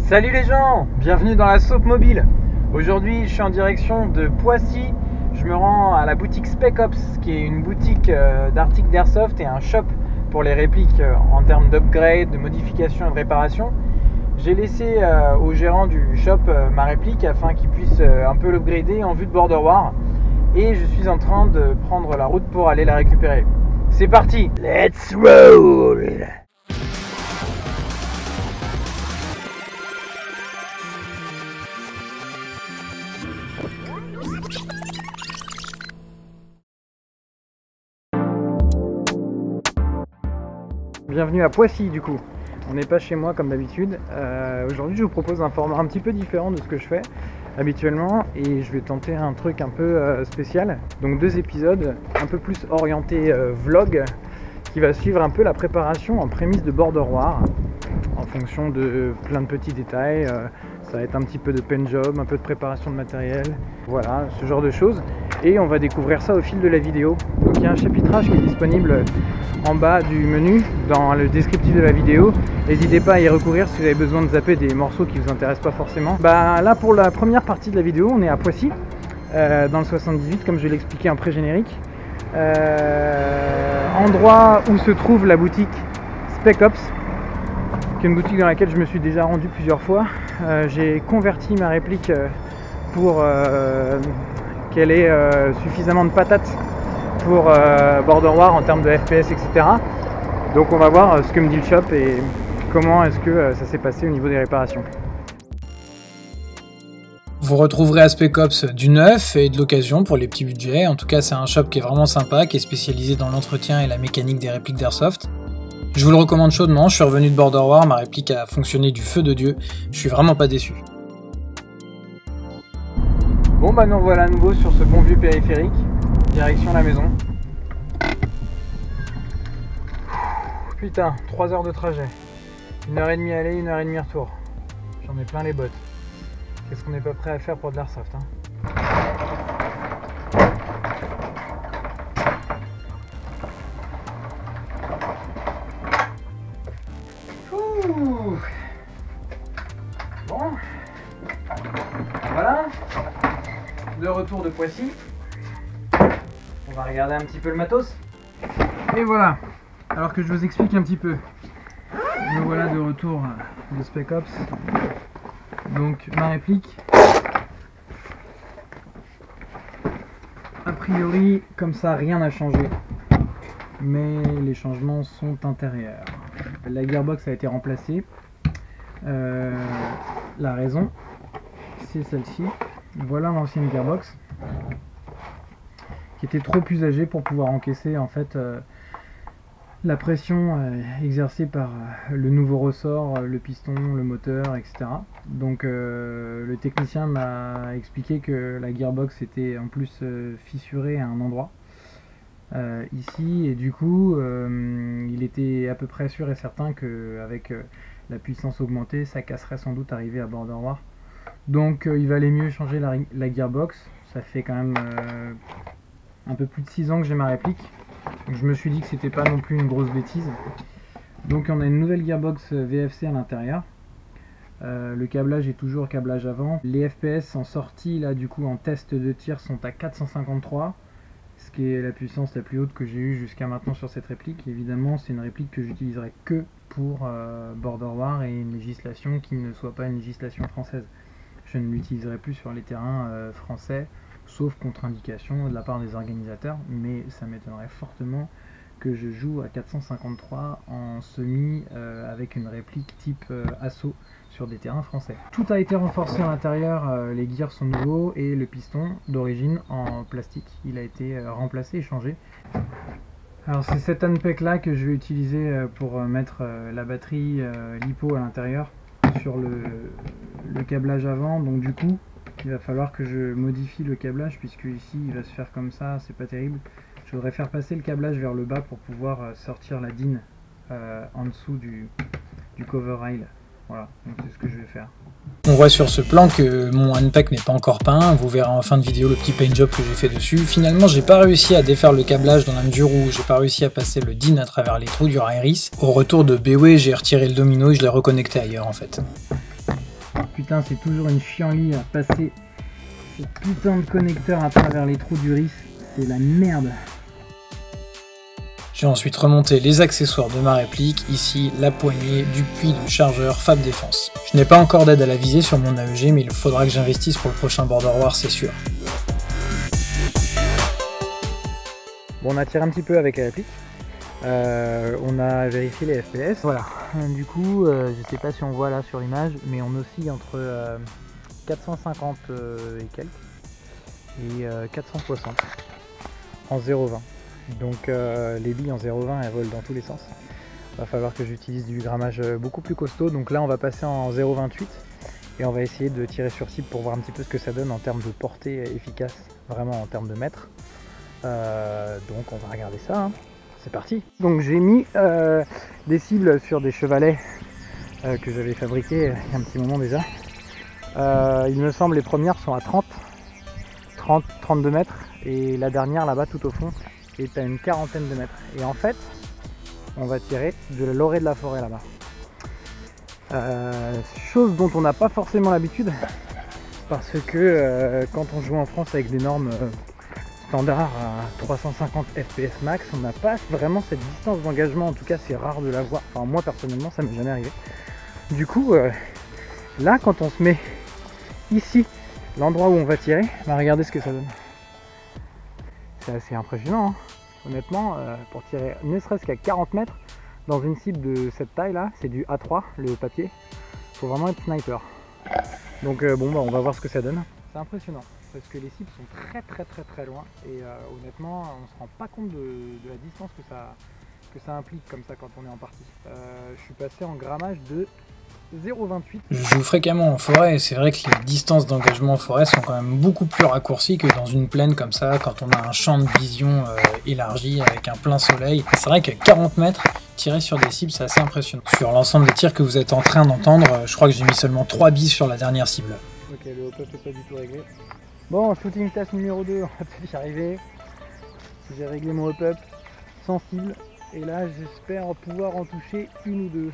Salut les gens, bienvenue dans la Soap Mobile. Aujourd'hui je suis en direction de Poissy. Je me rends à la boutique Spec Ops, qui est une boutique d'articles d'airsoft et un shop pour les répliques en termes d'upgrade, de modification et de réparation. J'ai laissé au gérant du shop ma réplique afin qu'il puisse un peu l'upgrader en vue de Border War. Et je suis en train de prendre la route pour aller la récupérer. C'est parti, let's roll! Bienvenue à Poissy du coup. On n'est pas chez moi comme d'habitude. Aujourd'hui je vous propose un format un petit peu différent de ce que je fais habituellement et je vais tenter un truc un peu spécial. Donc 2 épisodes un peu plus orientés vlog qui va suivre un peu la préparation en prémisse de Border War en fonction de plein de petits détails. Ça va être un petit peu de paint job, un peu de préparation de matériel, voilà, ce genre de choses. Et on va découvrir ça au fil de la vidéo. Donc il y a un chapitrage qui est disponible en bas du menu, dans le descriptif de la vidéo. N'hésitez pas à y recourir si vous avez besoin de zapper des morceaux qui ne vous intéressent pas forcément. Là pour la première partie de la vidéo, on est à Poissy, dans le 78, comme je l'ai expliqué en pré-générique. Endroit où se trouve la boutique Spec Ops, qui est une boutique dans laquelle je me suis déjà rendu plusieurs fois. J'ai converti ma réplique pour qu'elle ait suffisamment de patates pour Border War en termes de FPS, etc. Donc on va voir ce que me dit le shop et comment est-ce que ça s'est passé au niveau des réparations. Vous retrouverez à Spec Ops du neuf et de l'occasion pour les petits budgets. En tout cas, c'est un shop qui est vraiment sympa, qui est spécialisé dans l'entretien et la mécanique des répliques d'airsoft. Je vous le recommande chaudement, je suis revenu de Border War, ma réplique a fonctionné du feu de Dieu, je suis vraiment pas déçu. Bon nous voilà à nouveau sur ce bon vieux périphérique, direction la maison. Putain, 3 heures de trajet, 1h30 aller, 1h30 retour. J'en ai plein les bottes. Qu'est-ce qu'on n'est pas prêt à faire pour de l'airsoft hein? Bon, voilà, de retour de Poissy. On va regarder un petit peu le matos. Et voilà, alors que je vous explique un petit peu. Me voilà de retour de Spec Ops. Donc ma réplique. A priori, comme ça, rien n'a changé. Mais les changements sont intérieurs. La gearbox a été remplacée. La raison, c'est celle-ci. Voilà l'ancienne gearbox qui était trop usagée pour pouvoir encaisser en fait la pression exercée par le nouveau ressort, le piston, le moteur, etc. Donc le technicien m'a expliqué que la gearbox était en plus fissurée à un endroit ici, et du coup il était à peu près sûr et certain qu'avec la puissance augmentée, ça casserait sans doute arrivé à Border War. Donc il valait mieux changer la gearbox. Ça fait quand même un peu plus de 6 ans que j'ai ma réplique. Donc je me suis dit que c'était pas non plus une grosse bêtise. Donc on a une nouvelle gearbox VFC à l'intérieur. Le câblage est toujours câblage avant. Les FPS en sortie là du coup en test de tir sont à 453. Ce qui est la puissance la plus haute que j'ai eue jusqu'à maintenant sur cette réplique. Évidemment c'est une réplique que j'utiliserai que pour Border War et une législation qui ne soit pas une législation française. Je ne l'utiliserai plus sur les terrains français, sauf contre-indication de la part des organisateurs, mais ça m'étonnerait fortement que je joue à 453 en semi avec une réplique type assaut sur des terrains français. Tout a été renforcé à l'intérieur, les gears sont nouveaux et le piston d'origine en plastique, il a été remplacé et changé. Alors c'est cette handpec là que je vais utiliser pour mettre la batterie LiPo à l'intérieur sur le câblage avant, donc du coup il va falloir que je modifie le câblage puisque ici il va se faire comme ça, c'est pas terrible. Je voudrais faire passer le câblage vers le bas pour pouvoir sortir la DIN en dessous du cover rail. Voilà, donc c'est ce que je vais faire. On voit sur ce plan que mon handpack n'est pas encore peint, vous verrez en fin de vidéo le petit paint job que j'ai fait dessus. Finalement j'ai pas réussi à défaire le câblage dans la mesure où j'ai pas réussi à passer le DIN à travers les trous du Iris. Au retour de BW j'ai retiré le domino et je l'ai reconnecté ailleurs en fait. Putain, c'est toujours une chienlit à passer ces putains de connecteurs à travers les trous du RIS. C'est la merde. J'ai ensuite remonté les accessoires de ma réplique, ici la poignée du puits de chargeur Fab Défense. Je n'ai pas encore d'aide à la visée sur mon AEG, mais il faudra que j'investisse pour le prochain Border War, c'est sûr. Bon, on a tiré un petit peu avec la réplique. On a vérifié les FPS. Voilà. Du coup, je sais pas si on voit là sur l'image, mais on oscille entre 450 et quelques et 460 en 0,20. Donc les billes en 0,20 elles volent dans tous les sens. Va falloir que j'utilise du grammage beaucoup plus costaud. Donc là on va passer en 0,28 et on va essayer de tirer sur cible pour voir un petit peu ce que ça donne en termes de portée efficace, vraiment en termes de mètres. Donc on va regarder ça, hein. C'est parti. Donc j'ai mis des cibles sur des chevalets que j'avais fabriqués il y a un petit moment déjà. Il me semble les premières sont à 32 mètres et la dernière là-bas tout au fond est à une quarantaine de mètres. Et en fait, on va tirer de l'orée de la forêt là-bas. Chose dont on n'a pas forcément l'habitude, parce que quand on joue en France avec des normes standards à 350 fps max, on n'a pas vraiment cette distance d'engagement. En tout cas, c'est rare de l'avoir. Enfin, moi personnellement, ça m'est jamais arrivé. Du coup, là, quand on se met ici, l'endroit où on va tirer, bah, regardez ce que ça donne. C'est assez impressionnant, hein. Honnêtement, pour tirer ne serait-ce qu'à 40 mètres dans une cible de cette taille là, c'est du A3 le papier, faut vraiment être sniper. Donc bon bah on va voir ce que ça donne. C'est impressionnant parce que les cibles sont très loin et honnêtement on se rend pas compte de la distance que ça implique comme ça quand on est en partie. Je suis passé en grammage de 0,28. Je joue fréquemment en forêt et c'est vrai que les distances d'engagement en forêt sont quand même beaucoup plus raccourcies que dans une plaine comme ça, quand on a un champ de vision élargi avec un plein soleil. C'est vrai qu'à 40 mètres, tirer sur des cibles, c'est assez impressionnant. Sur l'ensemble des tirs que vous êtes en train d'entendre, je crois que j'ai mis seulement 3 billes sur la dernière cible. Ok, le hop-up n'est pas du tout réglé. Bon, shooting test numéro 2, on va peut-être y arriver. J'ai réglé mon hop-up sans cible et là j'espère pouvoir en toucher une ou deux.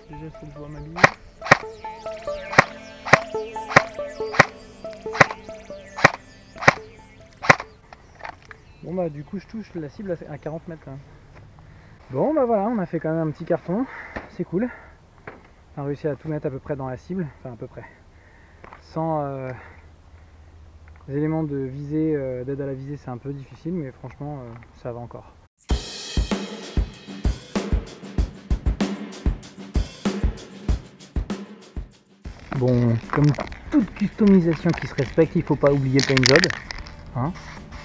Déjà, faut que je vois ma bille. Bon bah du coup je touche la cible à 40 mètres quand même. Bon bah voilà, on a fait quand même un petit carton, c'est cool. On a réussi à tout mettre à peu près dans la cible, enfin à peu près. Sans éléments de visée, d'aide à la visée c'est un peu difficile, mais franchement ça va encore. Bon, comme toute customisation qui se respecte, il ne faut pas oublier le paint job, hein.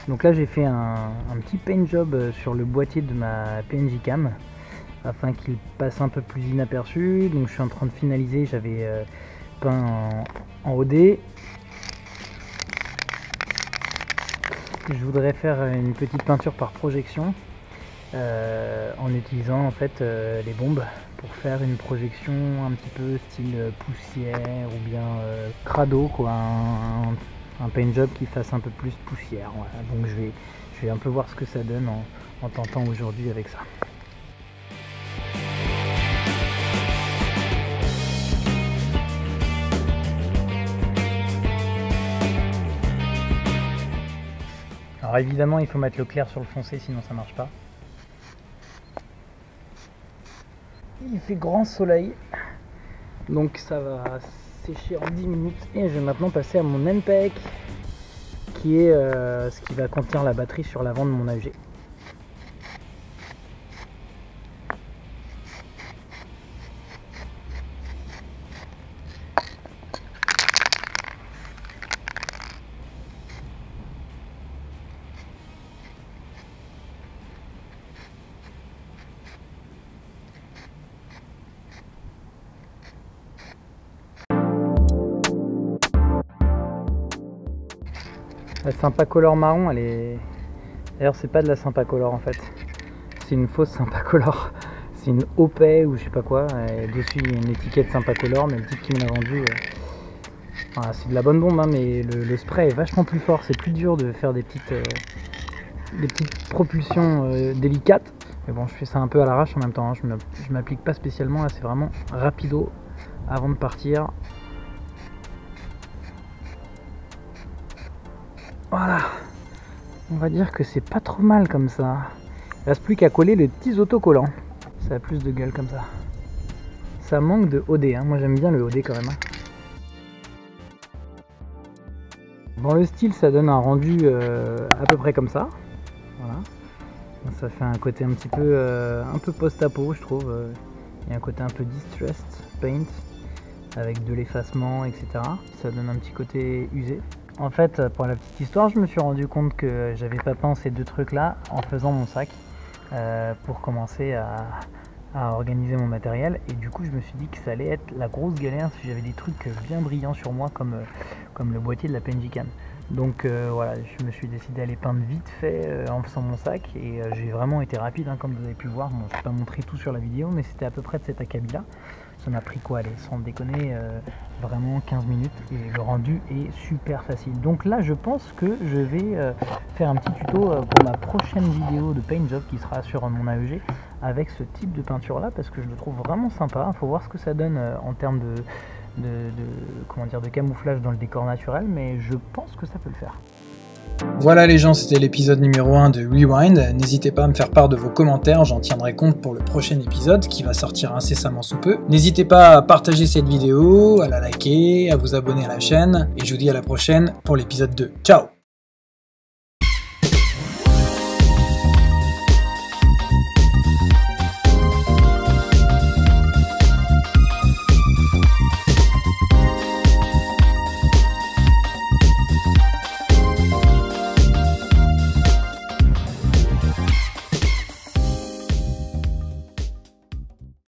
Donc là j'ai fait un petit paint job sur le boîtier de ma PNJ Cam afin qu'il passe un peu plus inaperçu. Donc je suis en train de finaliser, j'avais peint en OD. Je voudrais faire une petite peinture par projection en utilisant en fait les bombes pour faire une projection un petit peu style poussière ou bien crado quoi, un paint job qui fasse un peu plus poussière. Voilà. Donc je vais un peu voir ce que ça donne en tentant aujourd'hui avec ça. Alors évidemment il faut mettre le clair sur le foncé sinon ça marche pas. Il fait grand soleil, donc ça va sécher en 10 minutes et je vais maintenant passer à mon NPEC qui est ce qui va contenir la batterie sur l'avant de mon AEG. La Sympacolor marron, elle est... D'ailleurs c'est pas de la Sympacolor en fait, c'est une fausse Sympacolor. C'est une OP ou je sais pas quoi, et dessus il y a une étiquette Sympacolor, mais le type qui me l'a vendu, enfin, c'est de la bonne bombe, hein, mais le spray est vachement plus fort, c'est plus dur de faire des petites propulsions délicates. Mais bon, je fais ça un peu à l'arrache en même temps, hein. Je m'applique pas spécialement, là c'est vraiment rapido avant de partir. Voilà, on va dire que c'est pas trop mal comme ça. Il reste plus qu'à coller les petits autocollants. Ça a plus de gueule comme ça. Ça manque de OD, hein. Moi j'aime bien le OD quand même. Dans le style, ça donne un rendu à peu près comme ça. Voilà. Ça fait un côté un petit peu, post-apo, je trouve. Il y a un côté un peu distressed paint avec de l'effacement, etc. Ça donne un petit côté usé. En fait, pour la petite histoire, je me suis rendu compte que j'avais pas peint ces deux trucs-là en faisant mon sac pour commencer à organiser mon matériel, et du coup je me suis dit que ça allait être la grosse galère si j'avais des trucs bien brillants sur moi comme le boîtier de la Penjican. Donc voilà, je me suis décidé à les peindre vite fait en faisant mon sac, et j'ai vraiment été rapide, hein, comme vous avez pu le voir. Bon, je ne vais pas montrer tout sur la vidéo, mais c'était à peu près de cet acabit là. Ça m'a pris quoi, allez, sans déconner, vraiment 15 minutes, et le rendu est super facile. Donc là je pense que je vais faire un petit tuto pour ma prochaine vidéo de paint job qui sera sur mon AEG avec ce type de peinture là, parce que je le trouve vraiment sympa. Il faut voir ce que ça donne en termes de camouflage dans le décor naturel, mais je pense que ça peut le faire. Voilà les gens, c'était l'épisode numéro 1 de Rewind. N'hésitez pas à me faire part de vos commentaires, j'en tiendrai compte pour le prochain épisode qui va sortir incessamment sous peu. N'hésitez pas à partager cette vidéo, à la liker, à vous abonner à la chaîne, et je vous dis à la prochaine pour l'épisode 2. Ciao!